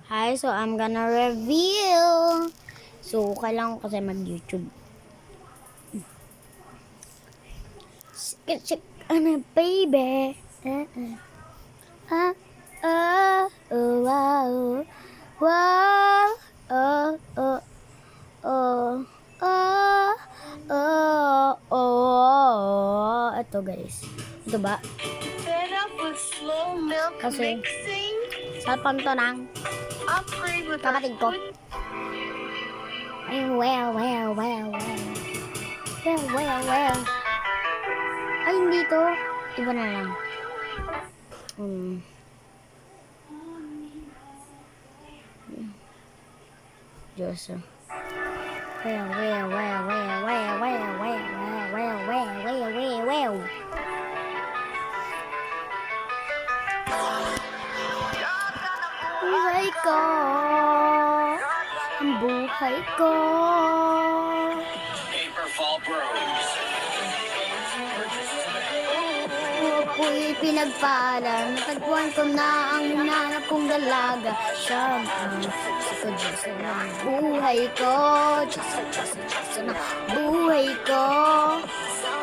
Hi, so I'm gonna reveal. So, kailangan ko kasi mag-YouTube. Chick, ano, baby. Ah, oh, wow. Wow. Oh, oh, oh. Oh, oh, oh. Ito, guys. Ito ba? Fed up with slow milk Kasi, mixing? salpon to ng Upgrade with our kapatid ko. food. Ay, well. Well. Ay, hindi to. Iba na lang. Diyos. Well. Buhay ko. Ang buhay ko. Paperfall Bros. Ako'y pinagpala. Natagpuan ko na ang hinanap kong dalaga. Siya ang Diyos na buhay ko. Diyos na buhay ko.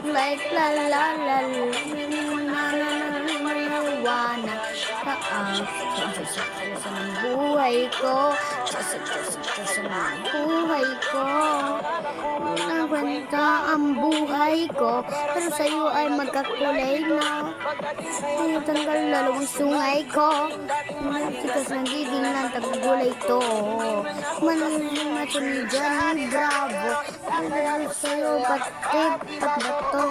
Like la la la la na siya ang Diyos ng buhay ko. Diyos ng buhay ko. Ang kwenta ang buhay ko, pero sa'yo ay magkakulay na. Tinatanggal lalong sungay ko. Tikas ng giging ng taggulay to. Manilin natin dyan, bravo. Pero sa'yo, patip, patbato.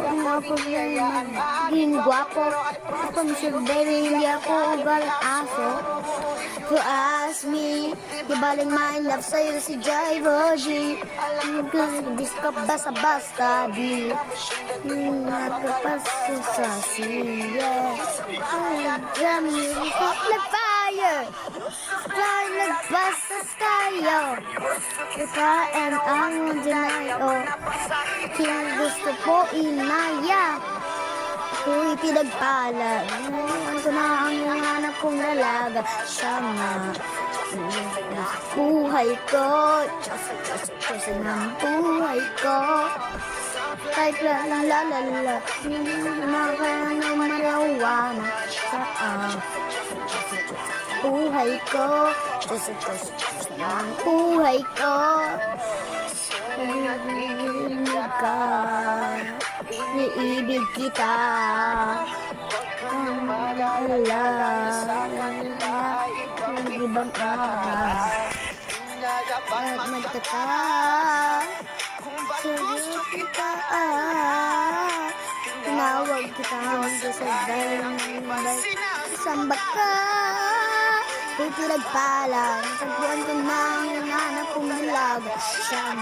Ang ako yan maging gwapo. Kung sure, baby, hindi ako ugal aso. To ask me, ibaling my love sa'yo si Jaivo G. Bis ka basta-basta di nakapasa sa siya. Dami hot like fire. Fly like basta tayo. Ikain ang dinayo. Kung gusto po inaya. Ako'y pinagpala. Ngayon ko na ang hanap kong dalaga. Siya na buhay ko. Diyos ng buhay ko. Kahit la nakakang marijuana. Siya ang buhay ko. Diyos ng buhay ko. Iibig ka. Iibig kita. Ang ala. Ang ibang araw. At magtaka. Sagot kita. Tinawag kita hanggang sa dalang samba ka. Kung pinagpala, natagpuan ko na ang hinanap kong dalaga. Siya ang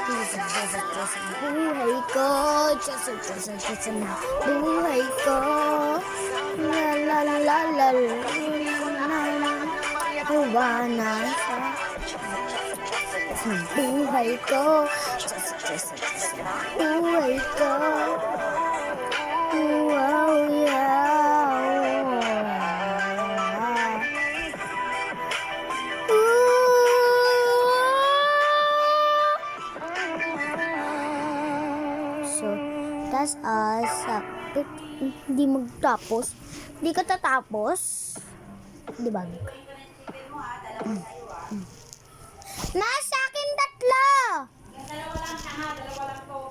Diyos ang buhay ko. Diyos ang buhay ko. La Ruwana sa buhay ko. Diyos ang buhay ko. Wow, yeah. So, that's us. Hindi magtapos. Hindi ka tatapos. Di ba? Nasa akin tatlo!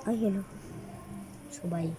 Ay, hello. Subay.